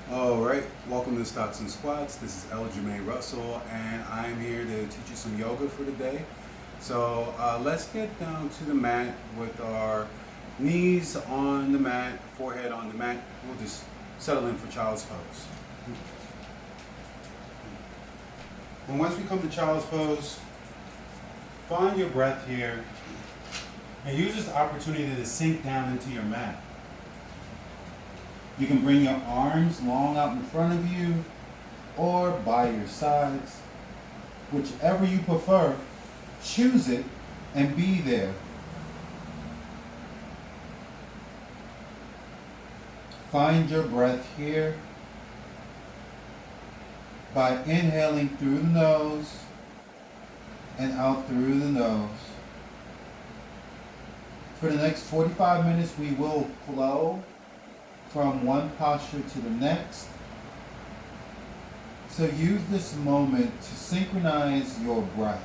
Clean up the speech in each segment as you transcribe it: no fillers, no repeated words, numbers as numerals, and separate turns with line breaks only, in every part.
All right, welcome to Stocks and Squats. This is L. Jermaine Russell, and I'm here to teach you some yoga for today. So let's get down to the mat with our knees on the mat, forehead on the mat. We'll just settle in for child's pose. And once we come to child's pose, find your breath here and use this opportunity to sink down into your mat. You can bring your arms long out in front of you or by your sides. Whichever you prefer, choose it and be there. Find your breath here by inhaling through the nose and out through the nose. For the next 45 minutes, we will flow from one posture to the next. So use this moment to synchronize your breath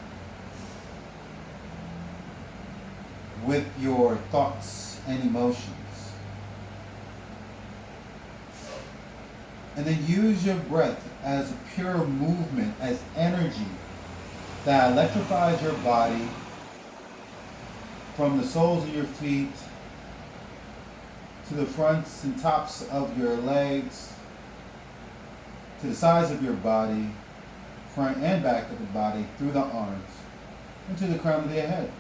with your thoughts and emotions. And then use your breath as a pure movement, as energy that electrifies your body from the soles of your feet to the fronts and tops of your legs, to the sides of your body, front and back of the body, through the arms, and to the crown of your head.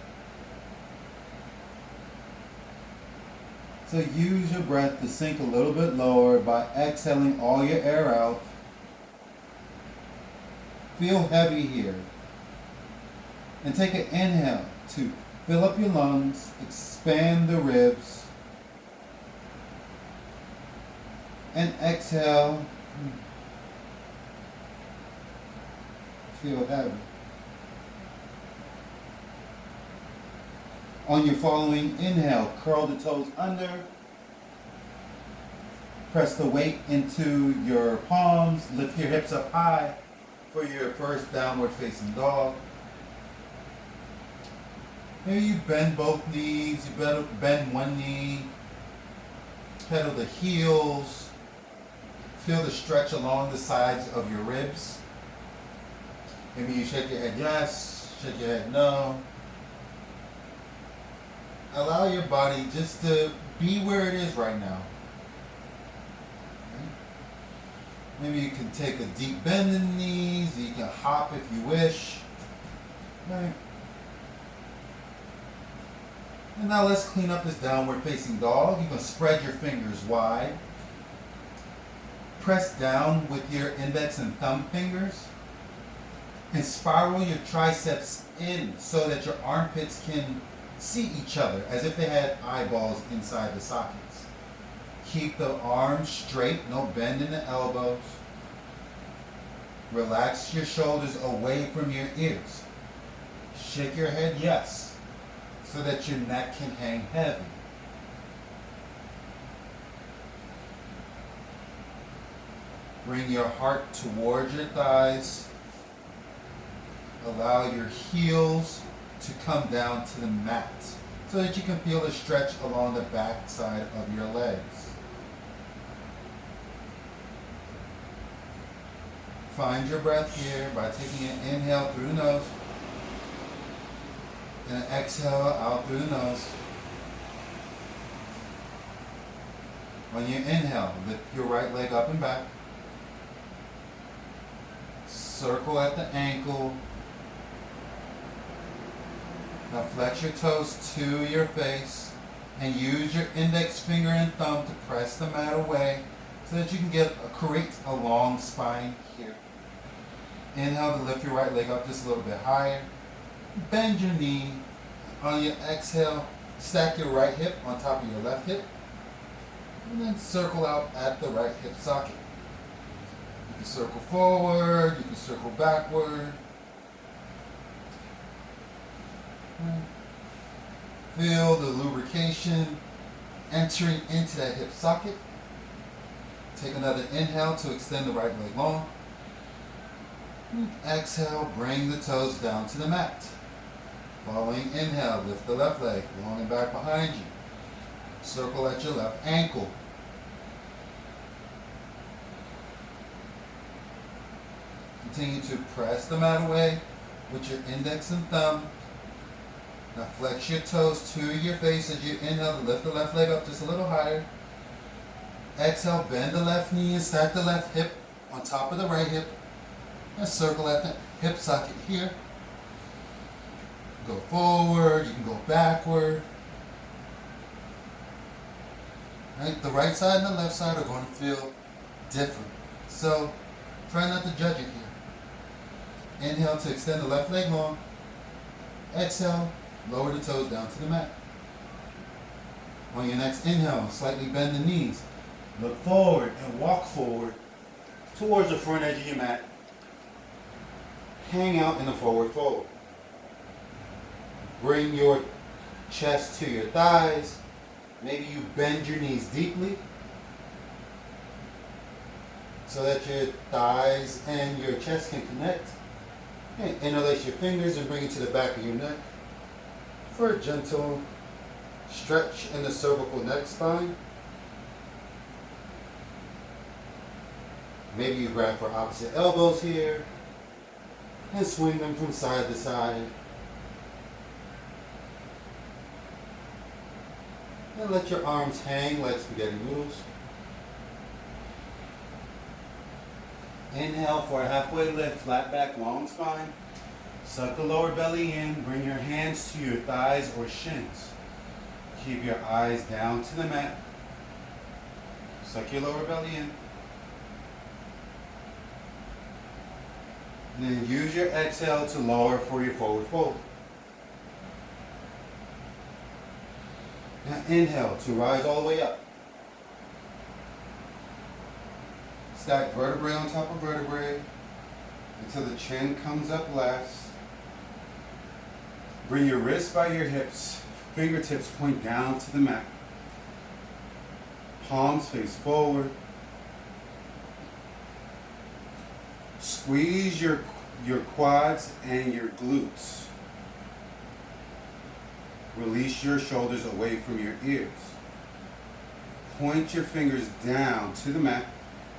So use your breath to sink a little bit lower by exhaling all your air out. Feel heavy here. And take an inhale to fill up your lungs, expand the ribs, and exhale. Feel heavy. On your following inhale, curl the toes under. Press the weight into your palms. Lift your hips up high for your first downward facing dog. Here you bend both knees. You bend one knee. Pedal the heels. Feel the stretch along the sides of your ribs. Maybe you shake your head yes, shake your head no. Allow your body just to be where it is right now. Okay. Maybe you can take a deep bend in the knees. You can hop if you wish. Right. And now let's clean up this downward facing dog. You can spread your fingers wide. Press down with your index and thumb fingers and spiral your triceps in so that your armpits can see each other as if they had eyeballs inside the sockets. Keep the arms straight, no bend in the elbows. Relax your shoulders away from your ears. Shake your head yes so that your neck can hang heavy. Bring your heart towards your thighs. Allow your heels to come down to the mat so that you can feel the stretch along the back side of your legs. Find your breath here by taking an inhale through the nose and an exhale out through the nose. On your inhale, lift your right leg up and back. Circle at the ankle. Now flex your toes to your face and use your index finger and thumb to press the mat away so that you can create a long spine here. Inhale to lift your right leg up just a little bit higher. Bend your knee. On your exhale, stack your right hip on top of your left hip and then circle out at the right hip socket. You can circle forward, you can circle backward. Feel the lubrication entering into that hip socket. Take another inhale to extend the right leg long. Exhale, bring the toes down to the mat. Following inhale, lift the left leg long and back behind you. Circle at your left ankle. Continue to press the mat away with your index and thumb. Now flex your toes to your face as you inhale to lift the left leg up just a little higher. Exhale, bend the left knee and stack the left hip on top of the right hip. And circle at the hip socket here. Go forward, you can go backward. Right? The right side and the left side are going to feel different. So try not to judge it here. Inhale to extend the left leg long. Exhale, lower the toes down to the mat. On your next inhale, slightly bend the knees. Look forward and walk forward towards the front edge of your mat. Hang out in a forward fold. Bring your chest to your thighs. Maybe you bend your knees deeply so that your thighs and your chest can connect. Okay, interlace your fingers and bring it to the back of your neck for a gentle stretch in the cervical neck spine. Maybe you grab for opposite elbows here and swing them from side to side. And let your arms hang like spaghetti noodles. Inhale for a halfway lift, flat back, long spine. Suck the lower belly in, bring your hands to your thighs or shins. Keep your eyes down to the mat. Suck your lower belly in. And then use your exhale to lower for your forward fold. Now inhale to rise all the way up. Stack vertebrae on top of vertebrae until the chin comes up last. Bring your wrists by your hips. Fingertips point down to the mat. Palms face forward. Squeeze your quads and your glutes. Release your shoulders away from your ears. Point your fingers down to the mat.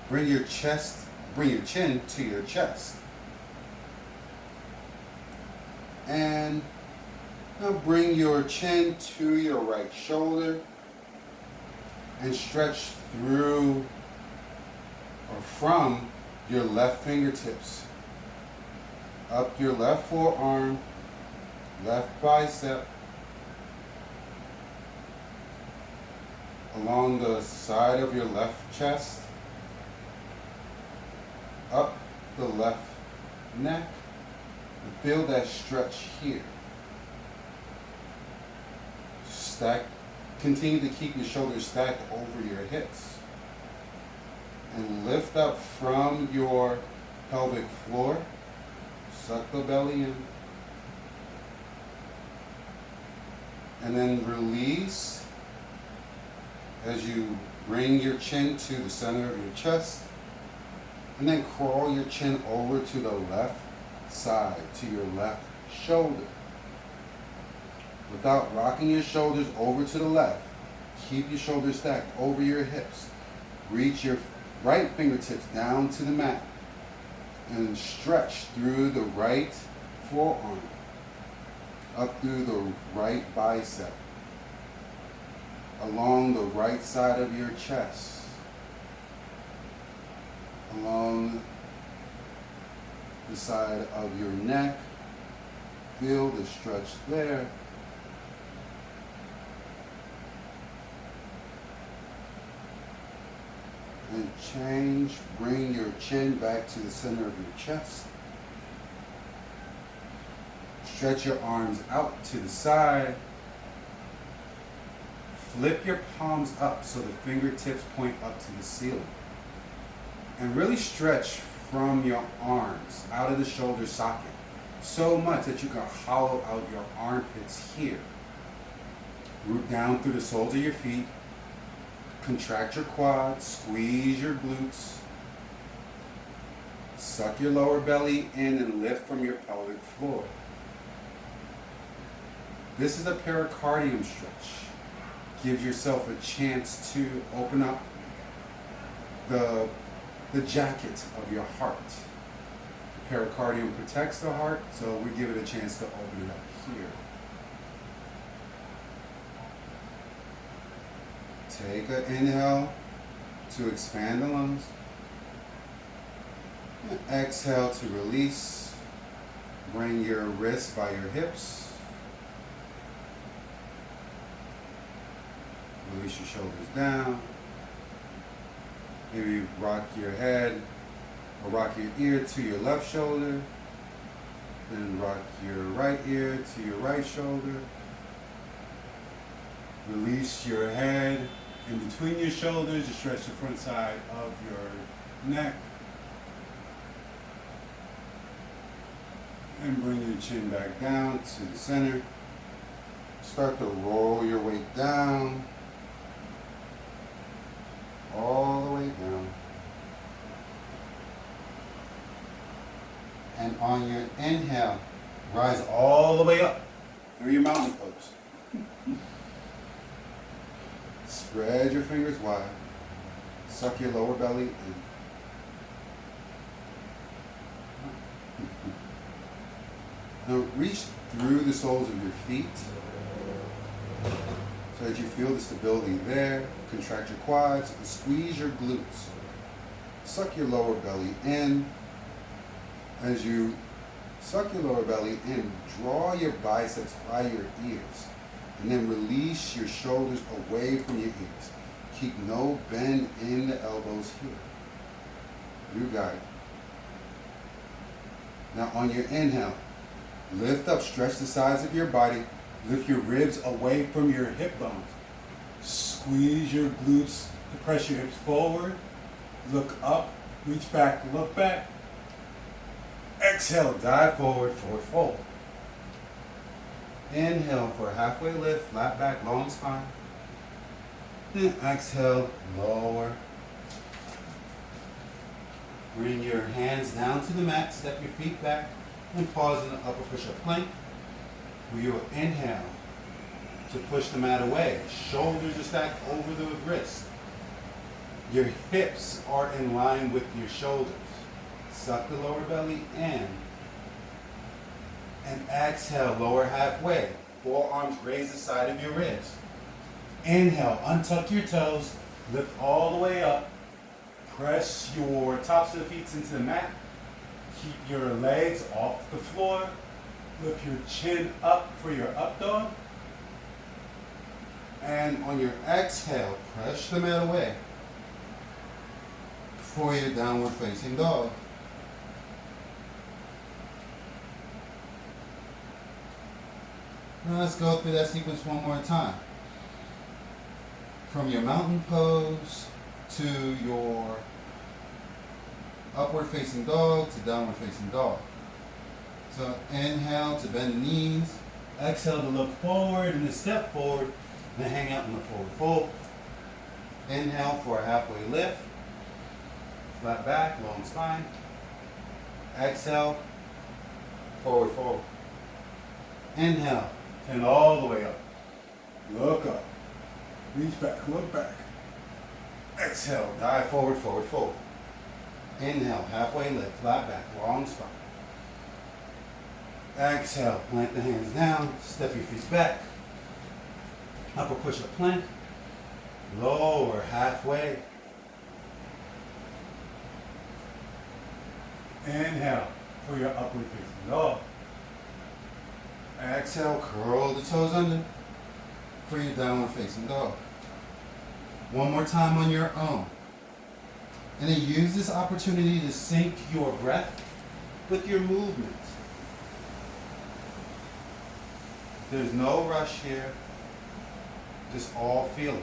Bring your chin to your chest. And now bring your chin to your right shoulder and stretch through or from your left fingertips up your left forearm, left bicep, along the side of your left chest, up the left neck, and feel that stretch here. Continue to keep your shoulders stacked over your hips. And lift up from your pelvic floor. Suck the belly in. And then release as you bring your chin to the center of your chest. And then crawl your chin over to the left side, to your left shoulder. Without rocking your shoulders over to the left, keep your shoulders stacked over your hips. Reach your right fingertips down to the mat and stretch through the right forearm, up through the right bicep, along the right side of your chest, along the side of your neck. Feel the stretch there. And change, bring your chin back to the center of your chest. Stretch your arms out to the side. Flip your palms up so the fingertips point up to the ceiling. And really stretch from your arms out of the shoulder socket so much that you can hollow out your armpits here. Root down through the soles of your feet. Contract your quads, squeeze your glutes. Suck your lower belly in and lift from your pelvic floor. This is a pericardium stretch. Give yourself a chance to open up the jacket of your heart. The
Pericardium protects the heart, so we give it a chance to open it up here. Take an inhale to expand the lungs. And exhale to release. Bring your wrists by your hips. Release your shoulders down. Maybe rock your head or rock your ear to your left shoulder. Then rock your right ear to your right shoulder. Release your head in between your shoulders to stretch the front side of your neck. And bring your chin back down to the center. Start to roll your weight down. All the way down. And on your inhale, rise all the way up through your mountain pose. Spread your fingers wide. Suck your lower belly in. Now reach through the soles of your feet so that you feel the stability there. Contract your quads and squeeze your glutes. Suck your lower belly in. As you suck your lower belly in, draw your biceps by your ears. And then release your shoulders away from your ears. Keep no bend in the elbows here. You got it. Now on your inhale, lift up, stretch the sides of your body. Lift your ribs away from your hip bones. Squeeze your glutes to press your hips forward. Look up, reach back, look back. Exhale, dive forward, forward fold. Inhale for a halfway lift, flat back, long spine. Then exhale, lower. Bring your hands down to the mat, step your feet back, and pause in the upper push-up plank. We will inhale to push the mat away. Shoulders are stacked over the wrists. Your hips are in line with your shoulders. Suck the lower belly in. And exhale, lower halfway. Forearms raise the side of your ribs. Inhale, untuck your toes, lift all the way up. Press your tops of the feet into the mat. Keep your legs off the floor. Lift your chin up for your up dog. And on your exhale, press the mat away for your downward facing dog. Now let's go through that sequence one more time. From your mountain pose to your upward facing dog to downward facing dog. So inhale to bend the knees, exhale to look forward and then step forward and hang out in the forward fold. Inhale for a halfway lift, flat back, long spine. Exhale, forward fold. Inhale, and all the way up. Look up, reach back, look back. Exhale, dive forward, forward fold. Inhale, halfway lift, flat back, long spine. Exhale, plank the hands down, step your feet back. Upper push-up plank. Lower halfway. Inhale for your upward facing dog. Exhale, curl the toes under for your downward facing dog. One more time on your own. And then use this opportunity to sync your breath with your movement. There's no rush here, just all feeling.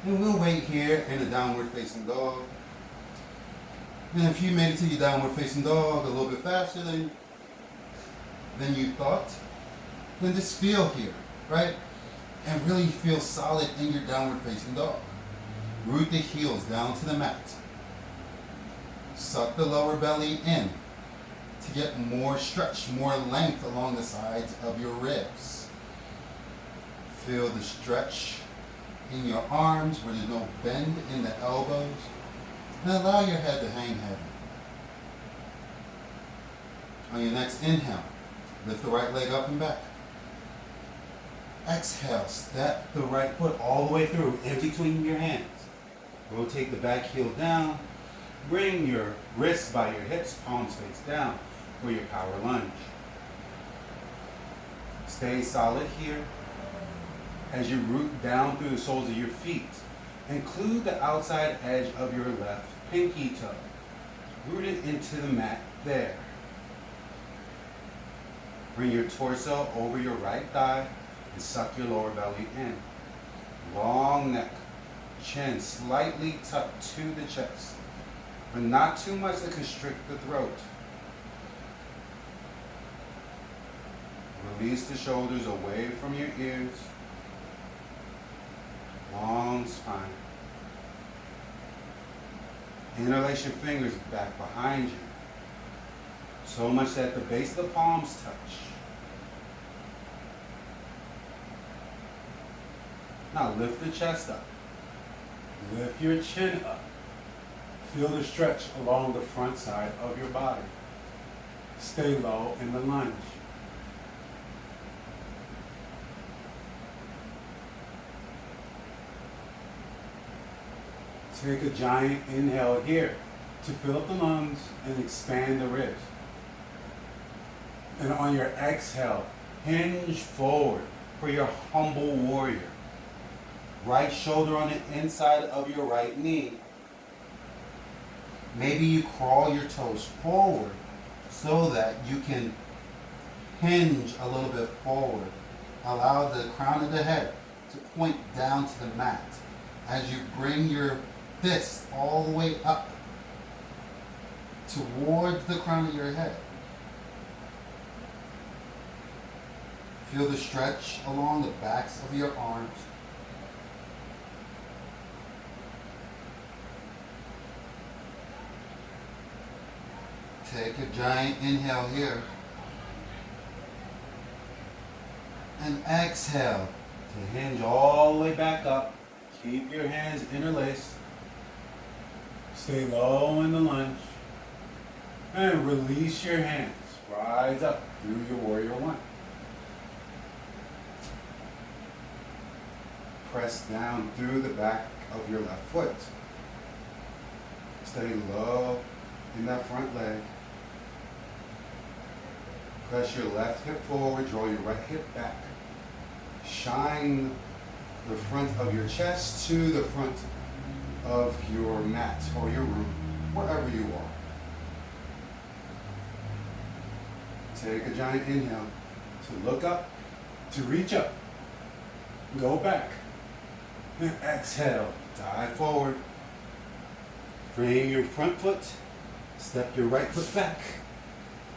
And we'll wait here in the downward facing dog. And if you made it to your downward facing dog a little bit faster than you thought, then just feel here, right? And really feel solid in your downward facing dog. Root the heels down to the mat. Suck the lower belly in to get more stretch, more length along the sides of your ribs. Feel the stretch in your arms where there's no bend in the elbows. And allow your head to hang heavy. On your next inhale, lift the right leg up and back. Exhale, step the right foot all the way through in between your hands. Rotate the back heel down. Bring your wrists by your hips, palms face down for your power lunge. Stay solid here as you root down through the soles of your feet. Include the outside edge of your left pinky toe. Root it into the mat there. Bring your torso over your right thigh and suck your lower belly in. Long neck, chin slightly tucked to the chest, but not too much to constrict the throat. Release the shoulders away from your ears. Long spine. Interlace your fingers back behind you, so much that the base of the palms touch. Now lift the chest up. Lift your chin up. Feel the stretch along the front side of your body. Stay low in the lunge. Take a giant inhale here to fill up the lungs and expand the ribs. And on your exhale, hinge forward for your humble warrior. Right shoulder on the inside of your right knee. Maybe you crawl your toes forward so that you can hinge a little bit forward. Allow the crown of the head to point down to the mat as you bring your fist all the way up towards the crown of your head. Feel the stretch along the backs of your arms. Take a giant inhale here. And exhale to hinge all the way back up. Keep your hands interlaced. Stay low in the lunge. And release your hands. Rise up through your warrior one. Press down through the back of your left foot. Stay low in that front leg. Press your left hip forward, draw your right hip back. Shine the front of your chest to the front of your mat or your room, wherever you are. Take a giant inhale to look up, to reach up. Go back. And exhale, dive forward. Bring your front foot, step your right foot back,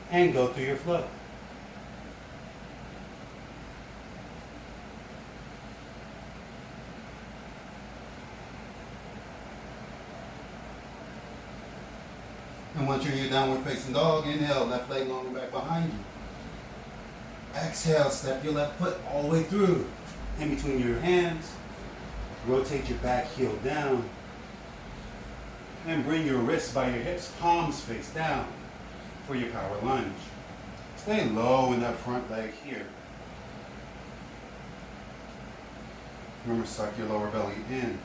and go through your flow. And once you're in your downward facing dog, inhale, left leg longer back behind you. Exhale, step your left foot all the way through, in between your hands. Rotate your back heel down. And bring your wrists by your hips, palms face down for your power lunge. Stay low in that front leg here. Remember, suck your lower belly in.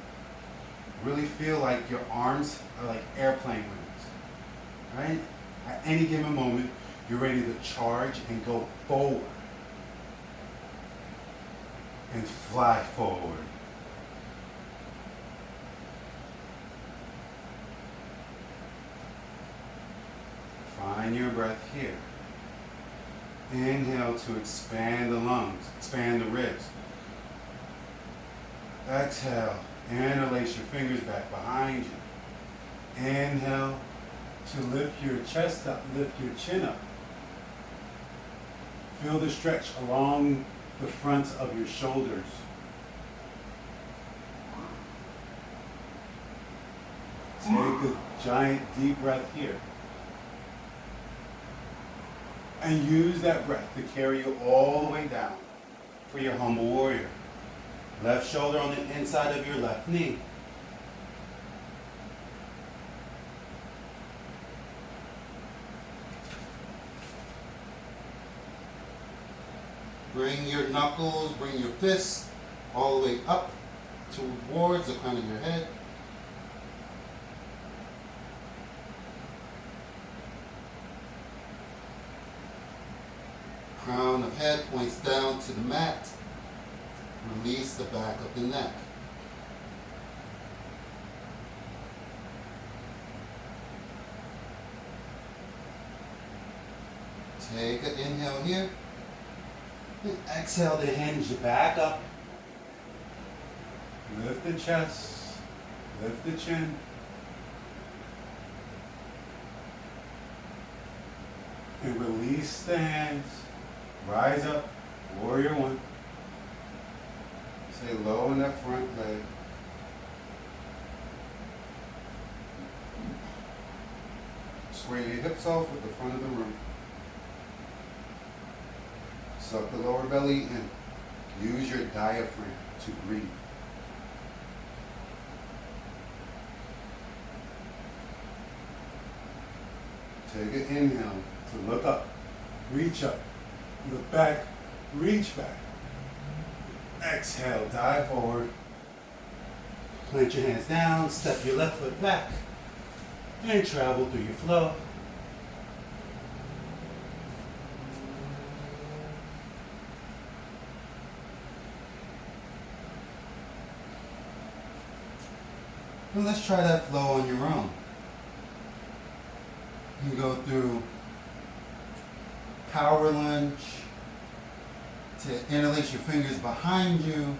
Really feel like your arms are like airplane wings. Right? At any given moment, you're ready to charge and go forward. And fly forward. Find your breath here. Inhale to expand the lungs, expand the ribs. Exhale, interlace your fingers back behind you. Inhale, to lift your chest up, lift your chin up. Feel the stretch along the front of your shoulders. Take a giant deep breath here. And use that breath to carry you all the way down for your humble warrior. Left shoulder on the inside of your left knee.
Bring your knuckles, bring your fists all the way up towards the crown of your head. Crown of head points down to the mat. Release the back of the neck. Take an inhale here.
And exhale to hinge back up. Lift the chest, lift the chin. And release the hands. Rise up, warrior one. Stay low in that front leg. Square your hips off with the front of the room. Suck the lower belly in. Use your diaphragm to breathe. Take an inhale to look up, reach up, look back, reach back. Exhale, dive forward. Plant your hands down, step your left foot back, and travel through your flow.
Well, let's try that flow on your own. You go through power lunge to interlace your fingers behind you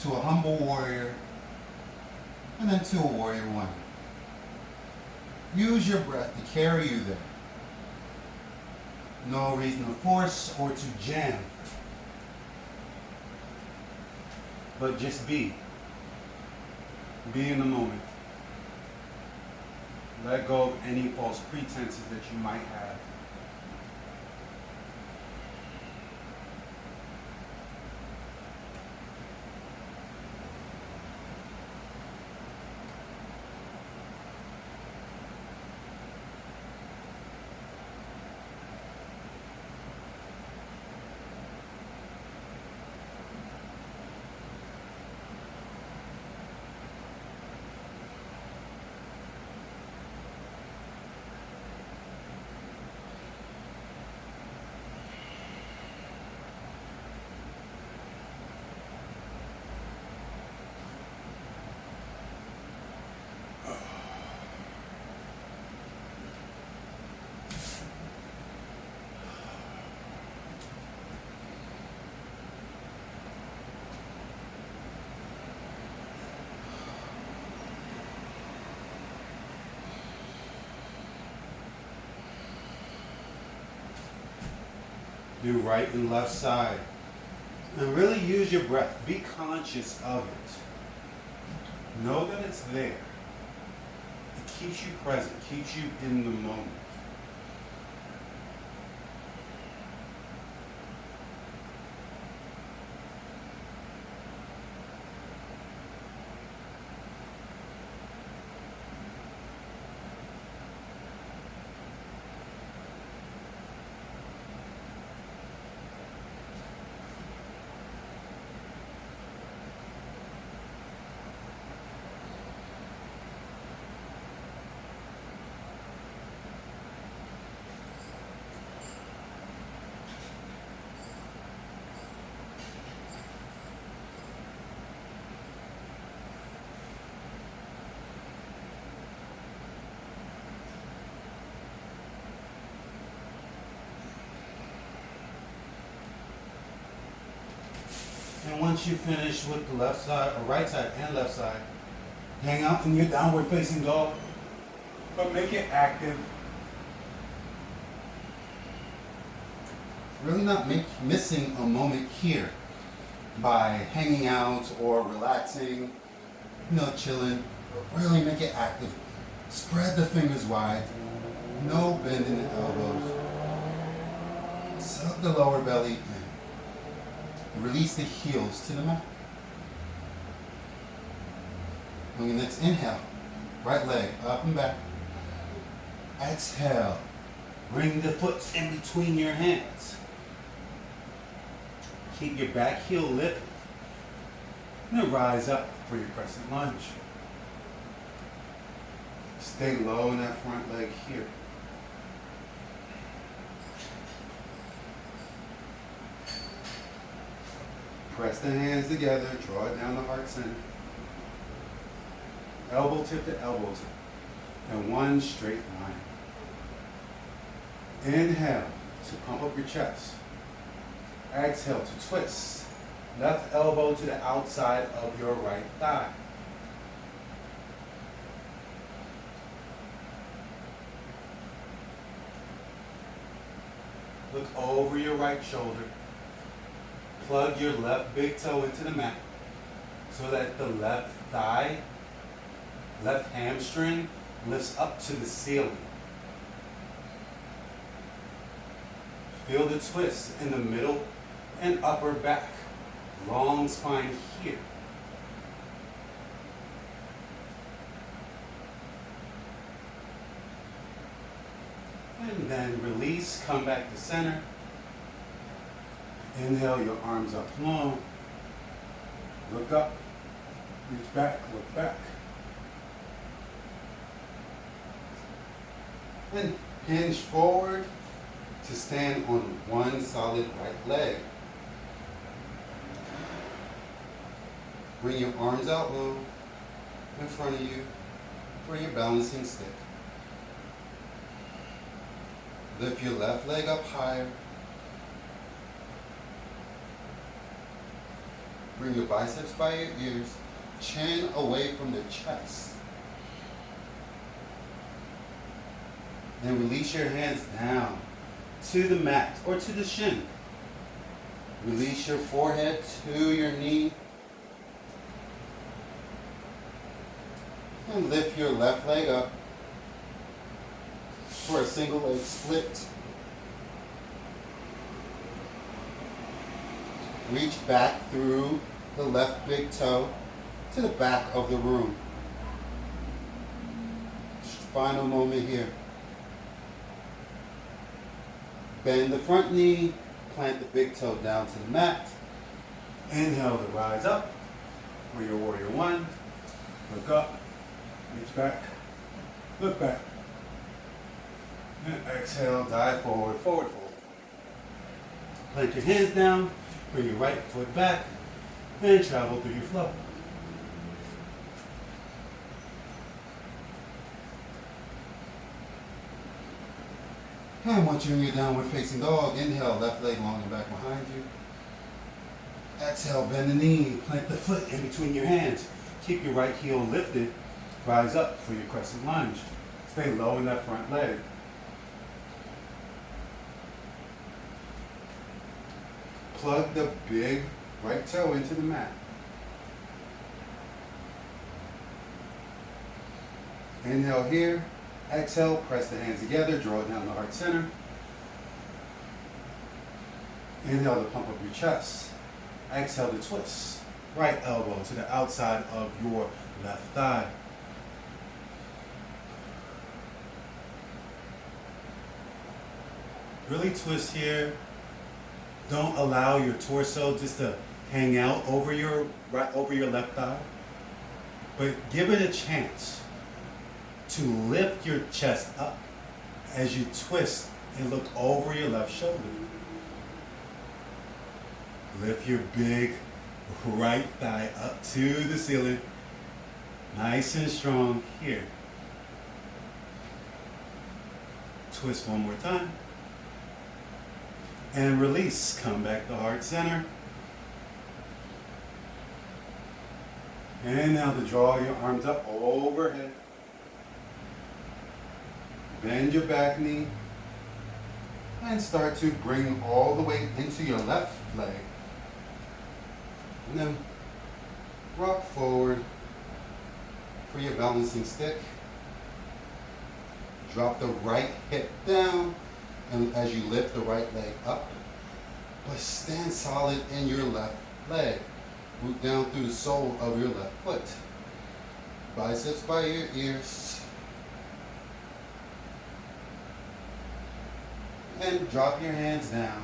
to a humble warrior and then to a warrior one. Use your breath to carry you there. No reason to force or to jam, but just be. Be in the moment. Let go of any false pretenses that you might have. Do right and left side. And really use your breath. Be conscious of it. Know that it's there. It keeps you present, keeps you in the moment. And once you finish with the left side, or right side and left side, hang out in your downward facing dog.
but make it active. Really not missing a moment here by hanging out or relaxing, chilling. But really make it active. Spread the fingers wide. No bending the elbows. Suck the lower belly in. Release the heels to the mat. On your next inhale, right leg up and back. Exhale. Bring the foot in between your hands. Keep your back heel lifted. And then rise up for your crescent lunge. Stay low in that front leg here. Press the hands together, draw it down the heart center. Elbow tip to elbow tip. And one straight line. Inhale to pump up your chest. Exhale to twist. Left elbow to the outside of your right thigh. Look over your right shoulder. Plug your left big toe into the mat so that the left thigh, left hamstring lifts up to the ceiling. Feel the twist in the middle and upper back. Long spine here. And then release, come back to center. Inhale, your arms up long. Look up, reach back, look back. And hinge forward to stand on one solid right leg. Bring your arms out low in front of you for your balancing stick. Lift your left leg up higher. Bring your biceps by your ears, chin away from the chest. Then release your hands down to the mat or to the shin. Release your forehead to your knee. And lift your left leg up for a single leg split. Reach back through the left big toe to the back of the room. Final moment here. Bend the front knee, plant the big toe down to the mat. Inhale to rise up for your warrior one. Look up, reach back, look back. And exhale, dive forward, forward fold. Plant your hands down, bring your right foot back, and travel through your flow. And once you're in your downward facing dog, inhale, left leg long and back behind you. Exhale, bend the knee, plant the foot in between your hands. Keep your right heel lifted, rise up for your crescent lunge. Stay low in that front leg. Plug the big right toe into the mat. Inhale here. Exhale, press the hands together, draw it down the heart center. Inhale to pump up your chest. Exhale to twist. Right elbow to the outside of your left thigh. Really twist here. Don't allow your torso just to hang out over your left thigh, but give it a chance to lift your chest up as you twist and look over your left shoulder. Lift your big right thigh up to the ceiling, nice and strong here. Twist one more time. And release, come back to heart center. And now to draw your arms up overhead. Bend your back knee and start to bring all the weight into your left leg. And then rock forward for your balancing stick. Drop the right hip down and as you lift the right leg up, but stand solid in your left leg. Root down through the sole of your left foot. Biceps by your ears. And drop your hands down.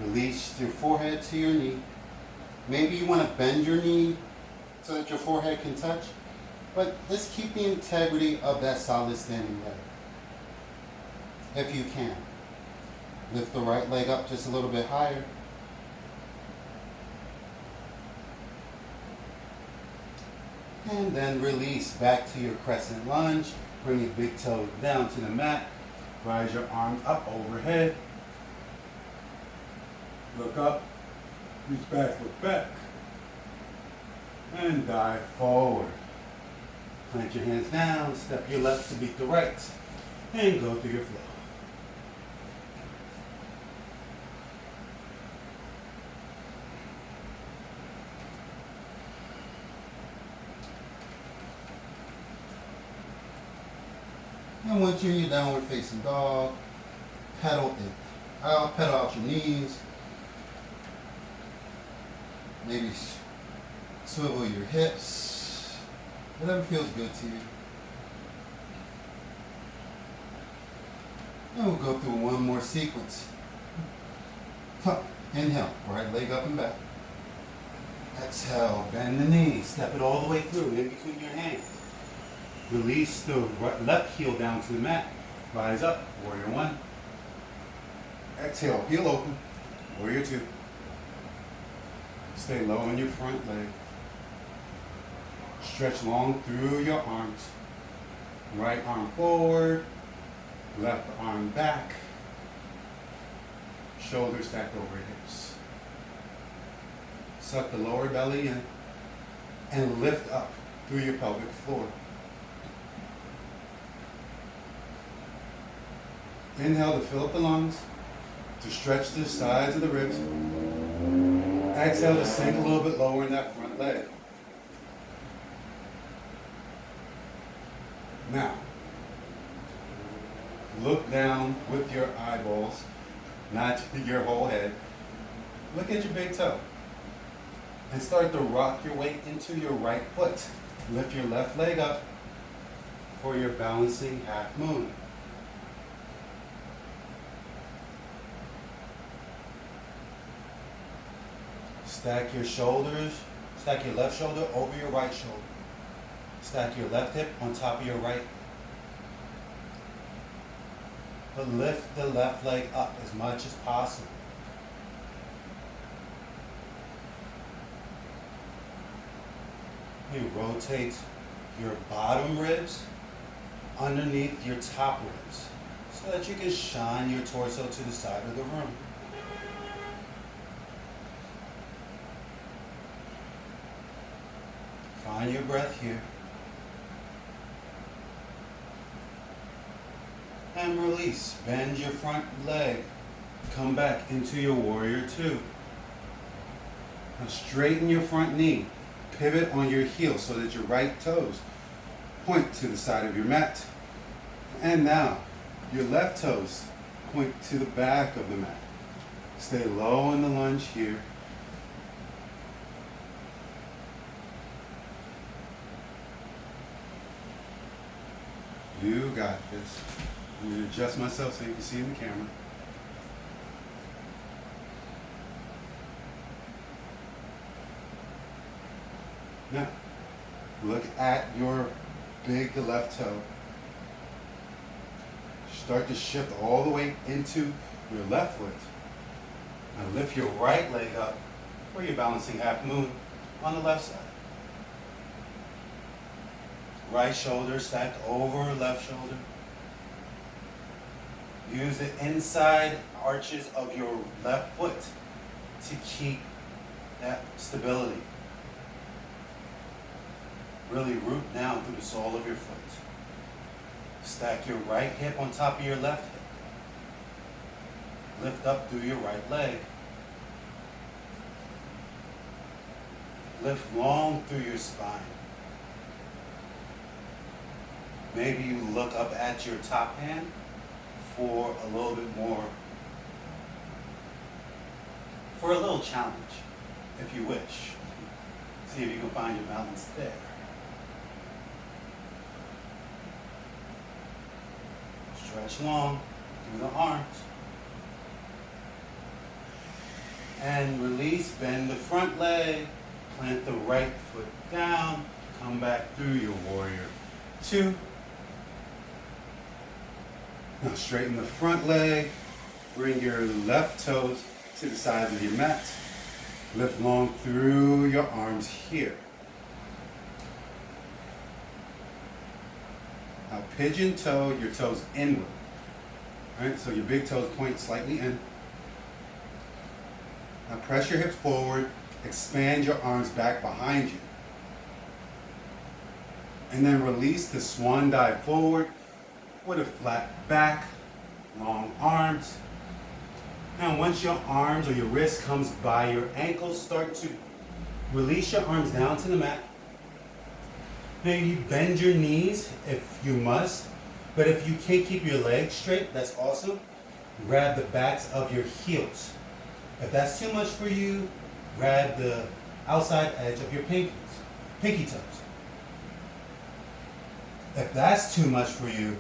Release your forehead to your knee. Maybe you want to bend your knee so that your forehead can touch, but let's keep the integrity of that solid standing leg. If you can. Lift the right leg up just a little bit higher. And then release back to your crescent lunge. Bring your big toe down to the mat. Rise your arms up overhead. Look up. Reach back, look back. And dive forward. Plant your hands down. Step your left to beat the right. And go through your flow. And once you're in your downward facing dog, pedal it out, pedal out your knees. Maybe swivel your hips, whatever feels good to you. And we'll go through one more sequence. Inhale, right leg up and back. Exhale, bend the knee, step it all the way through, in between your hands. Release the left heel down to the mat. Rise up, warrior one. Exhale, heel open, warrior two. Stay low on your front leg. Stretch long through your arms. Right arm forward, left arm back. Shoulders stacked over hips. Suck the lower belly in and lift up through your pelvic floor. Inhale to fill up the lungs, to stretch the sides of the ribs. Exhale to sink a little bit lower in that front leg. Now, look down with your eyeballs, not your whole head. Look at your big toe. And start to rock your weight into your right foot. Lift your left leg up for your balancing half moon. Stack your shoulders, stack your left shoulder over your right shoulder. Stack your left hip on top of your right. But lift the left leg up as much as possible. You rotate your bottom ribs underneath your top ribs so that you can shine your torso to the side of the room. Find your breath here. And release. Bend your front leg. Come back into your warrior two. Now straighten your front knee. Pivot on your heel so that your right toes point to the side of your mat. And now, your left toes point to the back of the mat. Stay low in the lunge here. You got this. I'm going to adjust myself so you can see in the camera. Now, look at your big left toe. Start to shift all the way into your left foot. Now lift your right leg up for your balancing half moon on the left side. Right shoulder stacked over left shoulder. Use the inside arches of your left foot to keep that stability. Really root down through the sole of your foot. Stack your right hip on top of your left hip. Lift up through your right leg. Lift long through your spine. Maybe you look up at your top hand for a little bit more, for a little challenge, if you wish. See if you can find your balance there. Stretch long through the arms. And release, bend the front leg, plant the right foot down, come back through your warrior two. Now straighten the front leg, bring your left toes to the sides of your mat. Lift long through your arms here. Now pigeon toe your toes inward. All right, so your big toes point slightly in. Now press your hips forward, expand your arms back behind you. And then release the swan dive forward with a flat back, long arms. Now once your arms or your wrist comes by your ankles, start to release your arms down to the mat. Maybe bend your knees if you must, but if you can't keep your legs straight, that's awesome. Grab the backs of your heels. If that's too much for you, grab the outside edge of your pinky toes. If that's too much for you,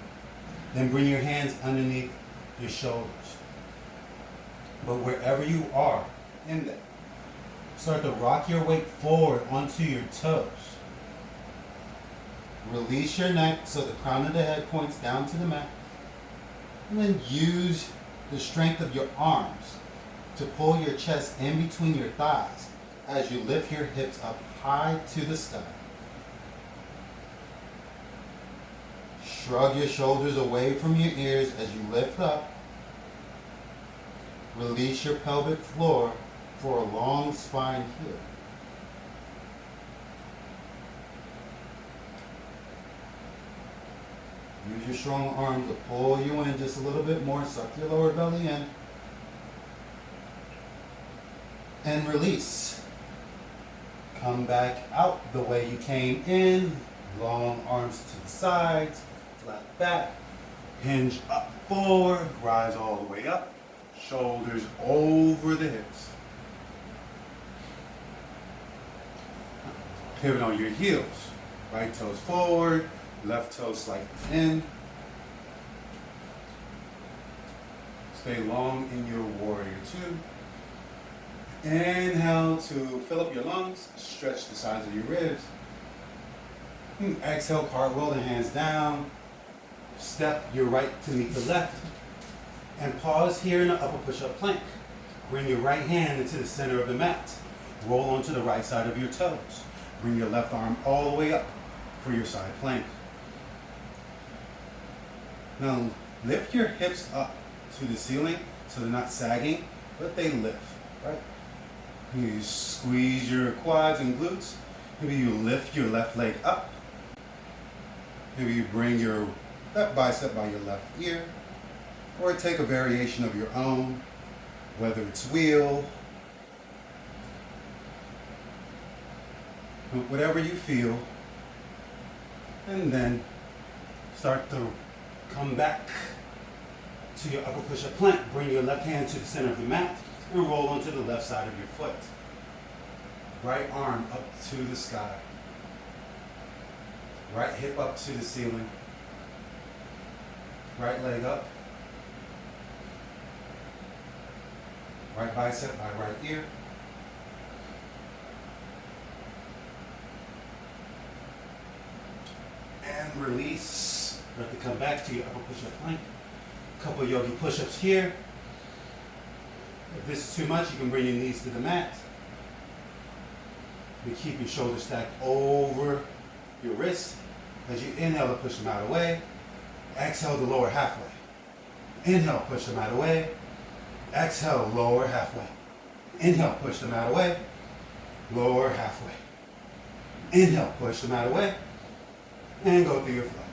then bring your hands underneath your shoulders. But wherever you are in there, start to rock your weight forward onto your toes. Release your neck so the crown of the head points down to the mat. And then use the strength of your arms to pull your chest in between your thighs as you lift your hips up high to the sky. Shrug your shoulders away from your ears as you lift up. Release your pelvic floor for a long spine here. Use your strong arms to pull you in just a little bit more. Suck your lower belly in. And release. Come back out the way you came in. Long arms to the sides. Flat back. Hinge up forward. Rise all the way up. Shoulders over the hips. Pivot on your heels. Right toes forward. Left toe slightly in. Stay long in your warrior two. Inhale to fill up your lungs. Stretch the sides of your ribs. Exhale, cartwheel the hands down. Step your right to meet the left. And pause here in the upper push-up plank. Bring your right hand into the center of the mat. Roll onto the right side of your toes. Bring your left arm all the way up for your side plank. Now lift your hips up to the ceiling so they're not sagging, but they lift, right? You squeeze your quads and glutes. Maybe you lift your left leg up. Maybe you bring your left bicep by your left ear. Or take a variation of your own, whether it's wheel, whatever you feel. And then start to come back to your upper push-up plank. Bring your left hand to the center of the mat and roll onto the left side of your foot. Right arm up to the sky. Right hip up to the ceiling. Right leg up. Right bicep by right ear. And release. Start to come back to your upper push-up plank. A couple yogi push-ups here. If this is too much, you can bring your knees to the mat. You keep your shoulders stacked over your wrists. As you inhale to push them out away. Exhale to lower halfway. Inhale, push them out away. Exhale, lower halfway. Inhale, push them out away. Lower halfway. Inhale, push the mat away, and go through your flow.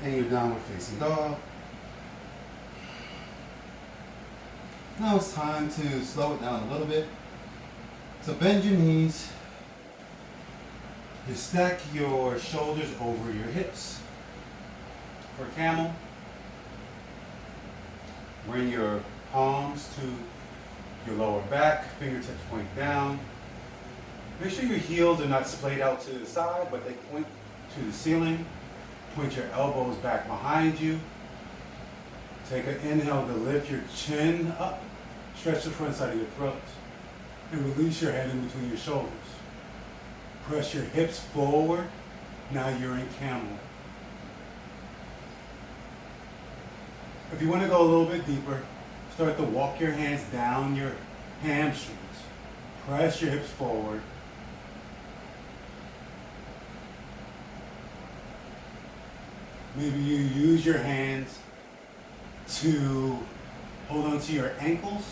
And your downward facing dog. Now it's time to slow it down a little bit. So bend your knees. You stack your shoulders over your hips. For camel, bring your palms to your lower back, fingertips point down. Make sure your heels are not splayed out to the side, but they point to the ceiling. Point your elbows back behind you. Take an inhale to lift your chin up. Stretch the front side of your throat. And release your head in between your shoulders. Press your hips forward. Now you're in camel. If you want to go a little bit deeper, start to walk your hands down your hamstrings. Press your hips forward. Maybe you use your hands to hold on to your ankles,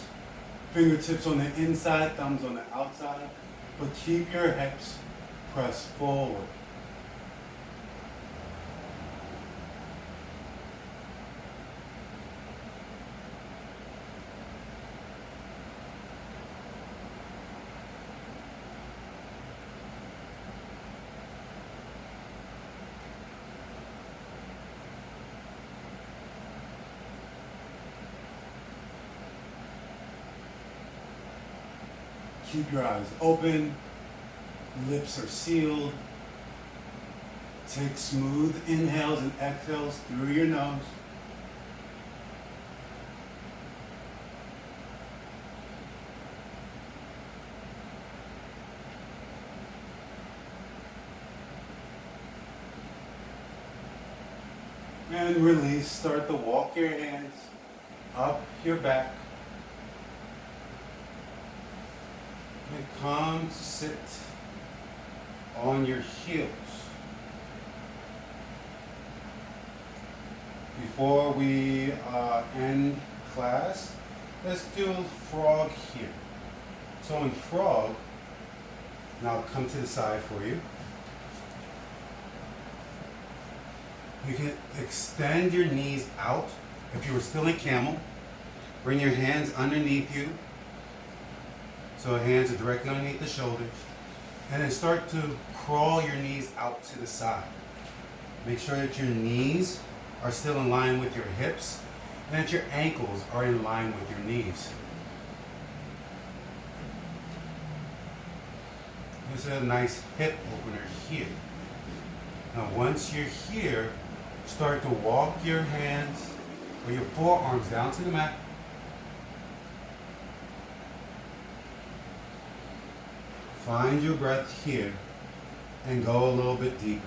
fingertips on the inside, thumbs on the outside, but keep your hips pressed forward. Keep your eyes open, lips are sealed. Take smooth inhales and exhales through your nose. And release. Start to walk your hands up your back. And come sit on your heels. Before we end class, let's do a frog here. So in frog, and I'll come to the side for you. You can extend your knees out. If you were still in camel, bring your hands underneath you. So hands are directly underneath the shoulders. And then start to crawl your knees out to the side. Make sure that your knees are still in line with your hips and that your ankles are in line with your knees. This is a nice hip opener here. Now once you're here, start to walk your hands or your forearms down to the mat. Find your breath here and go a little bit deeper.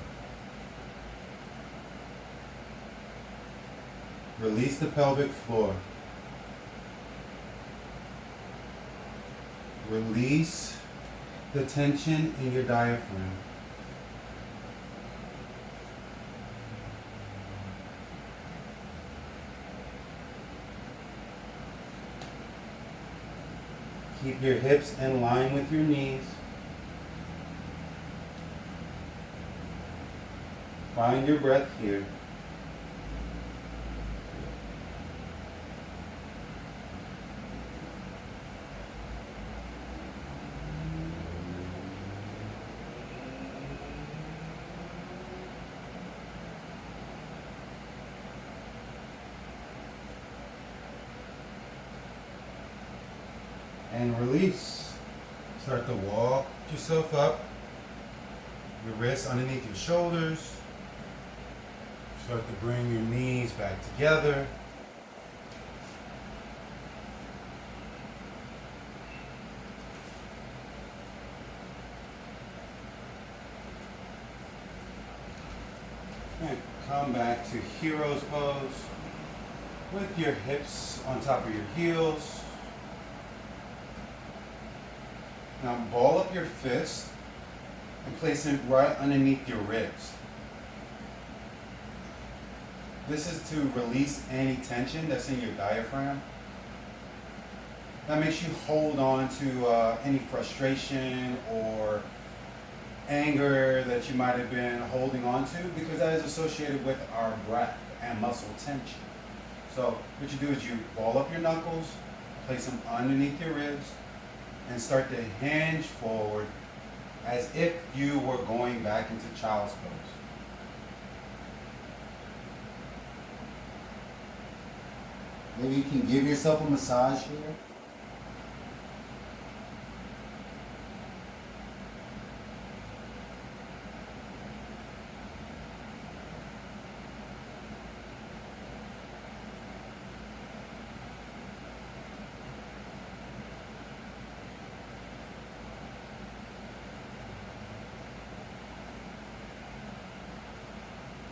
Release the pelvic floor. Release the tension in your diaphragm. Keep your hips in line with your knees. Find your breath here. And release. Start to walk yourself up. Your wrists underneath your shoulders. Start to bring your knees back together. And come back to hero's pose with your hips on top of your heels. Now ball up your fist and place it right underneath your ribs. This is to release any tension that's in your diaphragm. That makes you hold on to any frustration or anger that you might have been holding on to, because that is associated with our breath and muscle tension. So what you do is you ball up your knuckles, place them underneath your ribs, and start to hinge forward as if you were going back into child's pose.
Maybe you can give yourself a massage here.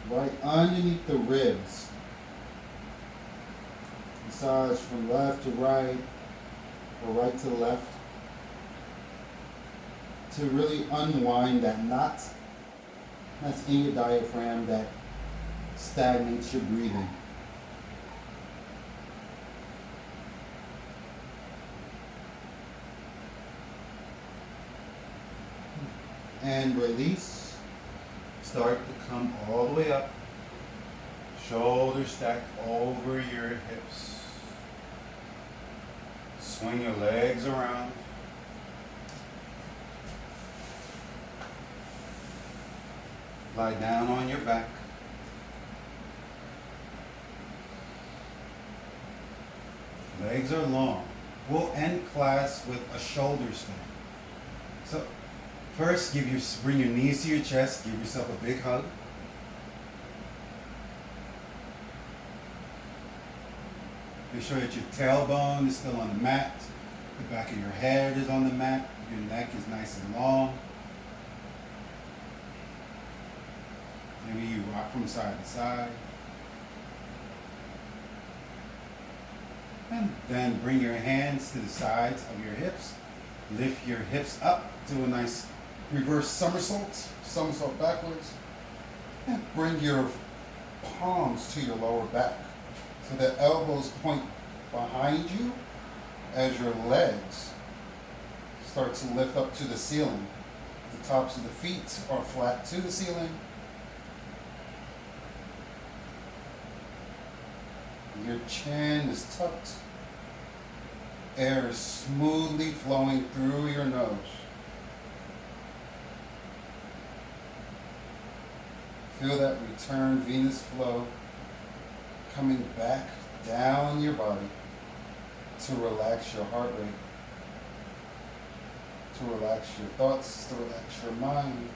Right underneath the ribs. Massage from left to right or right to left to really unwind that knot that's in your diaphragm that stagnates your breathing. And release. Start to come all the way up. Shoulders stacked over your hips. Swing your legs around. Lie down on your back. Legs are long. We'll end class with a shoulder stand. So first, bring your knees to your chest, give yourself a big hug. Make sure that your tailbone is still on the mat, the back of your head is on the mat, your neck is nice and long. Maybe you rock from side to side. And then bring your hands to the sides of your hips. Lift your hips up, do a nice reverse somersault backwards, and bring your palms to your lower back so that elbows point behind you as your legs start to lift up to the ceiling. The tops of the feet are flat to the ceiling. Your chin is tucked. Air is smoothly flowing through your nose. Feel that return venous flow coming back down your body to relax your heart rate, to relax your thoughts, to relax your mind.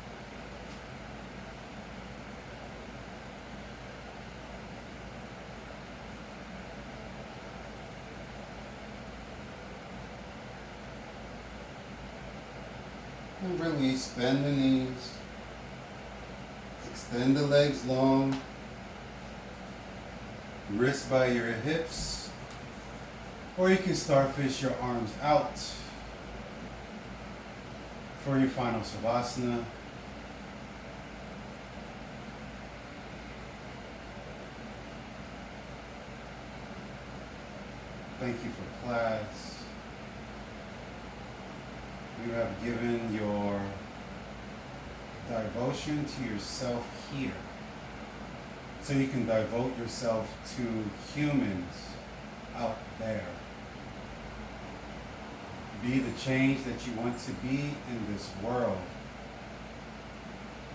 And release, bend the knees. Extend the legs long. Wrists by your hips. Or you can starfish your arms out for your final savasana. Thank you for class. You have given your devotion to yourself here. So you can devote yourself to humans out there. Be the change that you want to be in this world.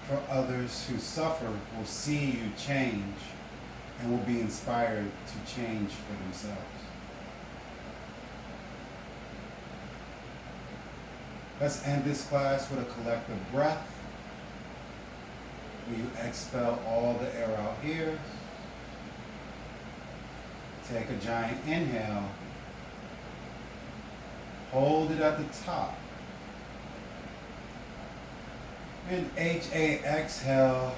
For others who suffer will see you change and will be inspired to change for themselves. Let's end this class with a collective breath. Will you expel all the air out here? Take a giant inhale. Hold it at the top. And HA exhale.